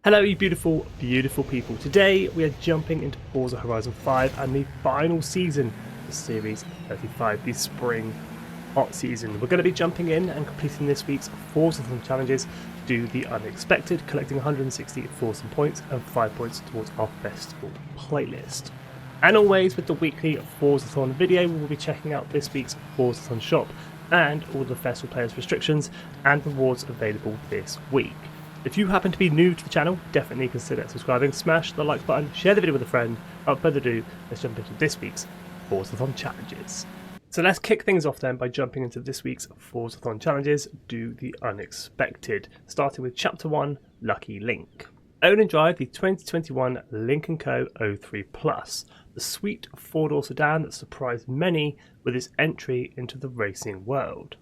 Hello you beautiful, beautiful people. Today we are jumping into Forza Horizon 5 and the final season of Series 35, the spring hot season. We're going to be jumping in and completing this week's Forzathon challenges to do the unexpected, collecting 160 Forza points and 5 points towards our festival playlist. And always with the weekly Forzathon video, we will be checking out this week's Forzathon shop and all the festival players restrictions and rewards available this week. If you happen to be new to the channel, definitely consider subscribing, smash the like button, share the video with a friend. Without further ado, let's jump into this week's Forzathon challenges. So let's kick things off then by jumping into this week's Forzathon challenges, do the unexpected, starting with Chapter 1, Lucky Link. Own and drive the 2021 Lynk Co 03 Plus, the sweet four-door sedan that surprised many with its entry into the racing world.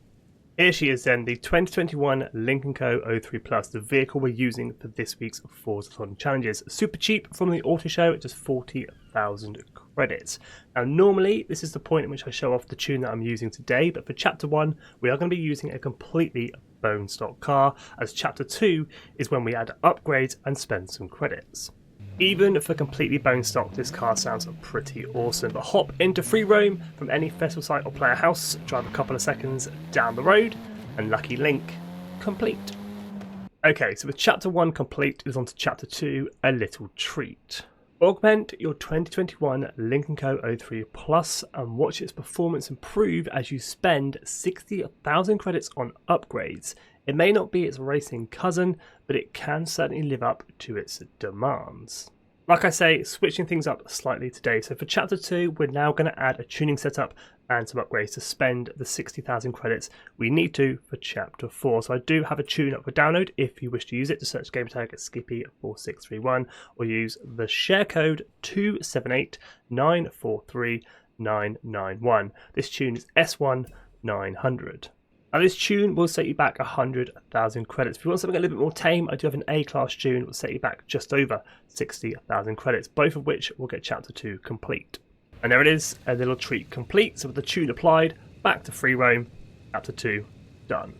Here she is then, the 2021 Lynk Co 03 Plus, the vehicle we're using for this week's Forzathon challenges. Super cheap from the auto show at just 40,000 credits. Now normally this is the point in which I show off the tune that I'm using today, but for Chapter 1 we are going to be using a completely bone stock car, as Chapter 2 is when we add upgrades and spend some credits. Even for completely bone stock, this car sounds pretty awesome, but hop into free roam from any festival site or player house, drive a couple of seconds down the road, and Lucky Link complete. Okay, so with Chapter 1 complete, it is on to Chapter 2, a little treat. Augment your 2021 Lynk Co 03 Plus and watch its performance improve as you spend 60,000 credits on upgrades. It may not be its racing cousin, but it can certainly live up to its demands. Like I say, switching things up slightly today. So for Chapter 2, we're now going to add a tuning setup and some upgrades to spend the 60,000 credits we need to for Chapter 4. So I do have a tune up for download if you wish to use it. Just search gamertag Skippy 4631 or use the share code 278943991. This tune is S1900. Now this tune will set you back 100,000 credits. If you want something a little bit more tame, I do have an A-class tune that will set you back just over 60,000 credits, both of which will get Chapter 2 complete. And there it is, a little treat complete. So with the tune applied, back to free roam, Chapter 2 done.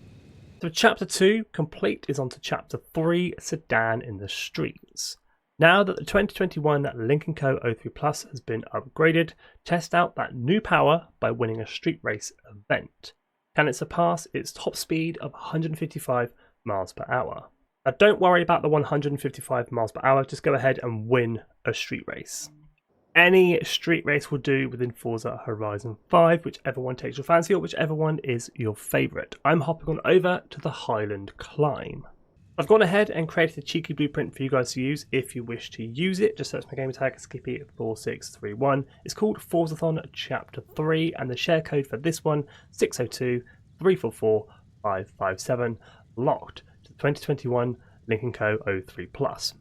So Chapter 2 complete is on to Chapter 3, Sedan in the Streets. Now that the 2021 Lynk Co 03 Plus has been upgraded, test out that new power by winning a street race event. Can it surpass its top speed of 155 miles per hour? Now don't worry about the 155 miles per hour, just go ahead and win a street race. Any street race will do within Forza Horizon 5, whichever one takes your fancy or whichever one is your favourite. I'm hopping on over to the Highland Climb. I've gone ahead and created a cheeky blueprint for you guys to use if you wish to use it. Just search my gamertag Skippy 4631. It's called Forzathon Chapter 3 and the share code for this one 602344557, locked to the 2021 Lynk Co 03 Plus.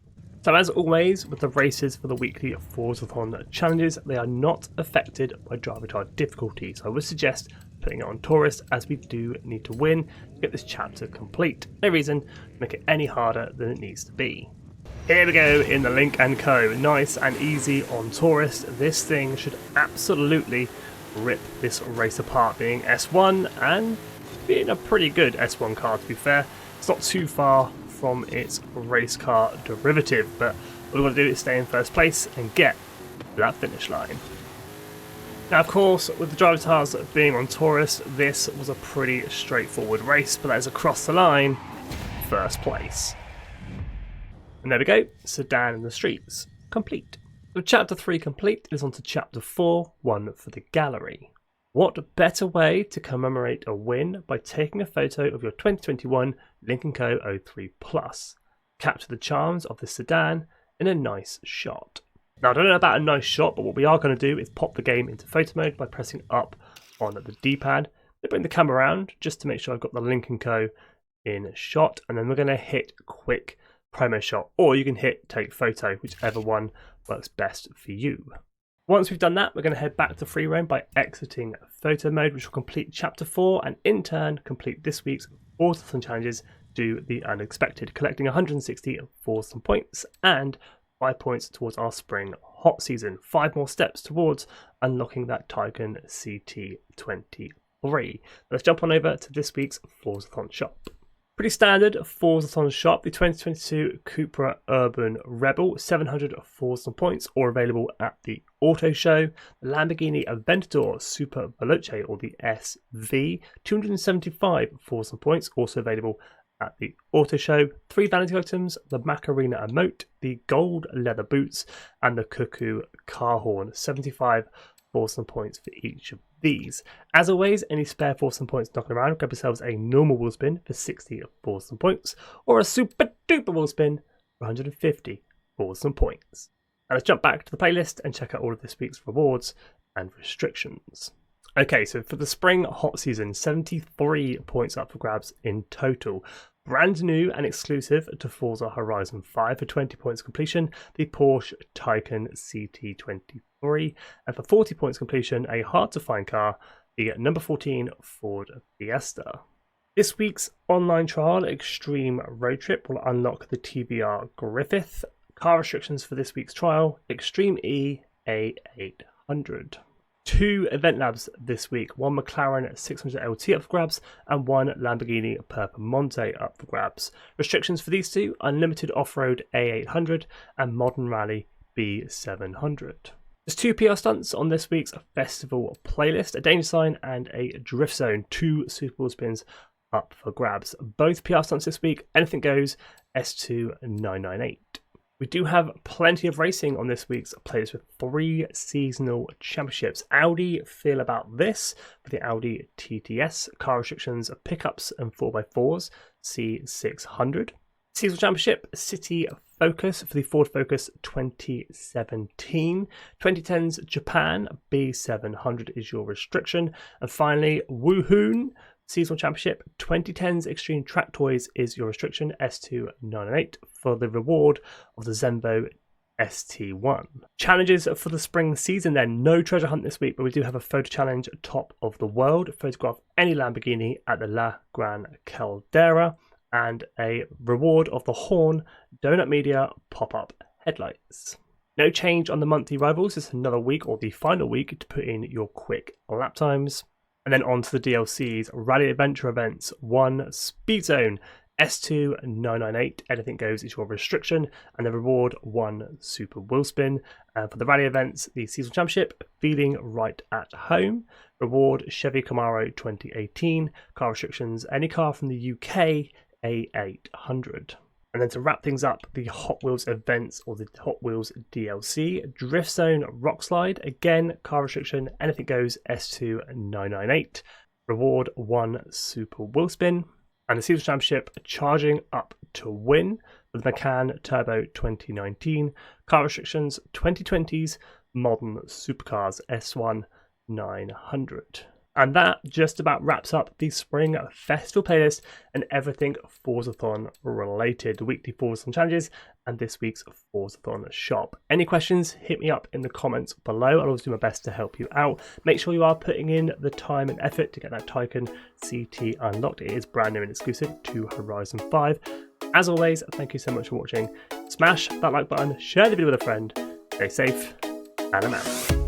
So as always with the races for the weekly Forzathon challenges, they are not affected by driver tile difficulty, so I would suggest putting it on tourist as we do need to win to get this chapter complete. No reason to make it any harder than it needs to be. Here we go in the Lynk & Co. Nice and easy on tourist. This thing should absolutely rip this race apart, being S1 and being a pretty good S1 car to be fair. It's not too far from its race car derivative, but all we want to do is stay in first place and get to that finish line. Now of course, with the driver tiles being on tourist, this was a pretty straightforward race, but that is across the line, first place. And there we go, Sedan in the Streets, complete. With Chapter 3 complete, it is on to Chapter 4, one for the gallery. What better way to commemorate a win by taking a photo of your 2021 Lynk Co 03 Plus. Capture the charms of the sedan in a nice shot. Now I don't know about a nice shot, but what we are going to do is pop the game into photo mode by pressing up on the D-pad. I'll bring the camera around just to make sure I've got the Lynk Co in shot, and then we're going to hit quick promo shot, or you can hit take photo, whichever one works best for you. Once we've done that, we're going to head back to free roam by exiting photo mode, which will complete Chapter 4 and in turn complete this week's Forzathon challenges, do the unexpected, collecting 160 Forzathon points and 5 points towards our spring hot season. 5 more steps towards unlocking that Taycan CT23. Let's jump on over to this week's Forzathon shop. Pretty standard Forzathon shop, the 2022 Cupra Urban Rebel, 700 Forzathon points, all available at the Auto Show. The Lamborghini Aventador Super Veloce, or the SV, 275 Forzathon points, also available at the Auto Show. 3 vanity items, the Macarena emote, the gold leather boots, and the Cuckoo car horn, 75 Forzathon points for each of these. As always, any spare Forzathon points knocking around, grab yourselves a normal wheel spin for 60 Forzathon points, or a super duper wheel spin for 150 Forzathon points. And let's jump back to the playlist and check out all of this week's rewards and restrictions. Okay, so for the spring hot season, 73 points up for grabs in total. Brand new and exclusive to Forza Horizon 5 for 20 points completion, the Porsche Taycan CT23, and for 40 points completion, a hard-to-find car, the number 14 Ford Fiesta. This week's online trial, Extreme Road Trip, will unlock the TBR Griffith. Car restrictions for this week's trial, Extreme E A800. 2 event labs this week, one McLaren 600 LT up for grabs and one Lamborghini Perpamonte up for grabs. Restrictions for these two, unlimited off-road A800 and modern rally B700. There's 2 PR stunts on this week's festival playlist, a danger sign and a drift zone, 2 Super Bowl spins up for grabs. Both PR stunts this week, anything goes, S2998. We do have plenty of racing on this week's playlist with 3 seasonal championships. Audi feel about this for the Audi TTS. Car restrictions, pickups and 4x4s, C600. Seasonal championship, City Focus for the Ford Focus 2017. 2010s Japan, B700 is your restriction. And finally, Woohoon Seasonal Championship 2010's Extreme Track Toys is your restriction, S2998, for the reward of the Zenvo ST1. Challenges for the spring season then, no treasure hunt this week, but we do have a photo challenge, top of the world. Photograph any Lamborghini at the La Gran Caldera, and a reward of the Horn Donut Media pop-up headlights. No change on the monthly rivals, it's another week or the final week to put in your quick lap times. And then on to the DLCs, Rally Adventure events, 1 Speed Zone, S2998, anything goes is your restriction, and the reward 1 Super Wheel Spin. And for the rally events, the Seasonal Championship, Feeling Right at Home, reward Chevy Camaro 2018, car restrictions, any car from the UK, A800. And then to wrap things up, the Hot Wheels events or the Hot Wheels DLC, Drift Zone Rock Slide, again, car restriction, anything goes, S2998, reward 1 Super Wheel Spin. And the Seasonal Championship, Charging Up to Win, with the McCann Turbo 2019, car restrictions, 2020s, modern supercars, S1 900. And that just about wraps up the spring festival playlist and everything Forzathon related, the weekly Forzathon challenges and this week's Forzathon shop. Any questions, hit me up in the comments below. I'll always do my best to help you out. Make sure you are putting in the time and effort to get that Taycan CT unlocked. It is brand new and exclusive to Horizon 5. As always, thank you so much for watching. Smash that like button, share the video with a friend, stay safe, and I'm out.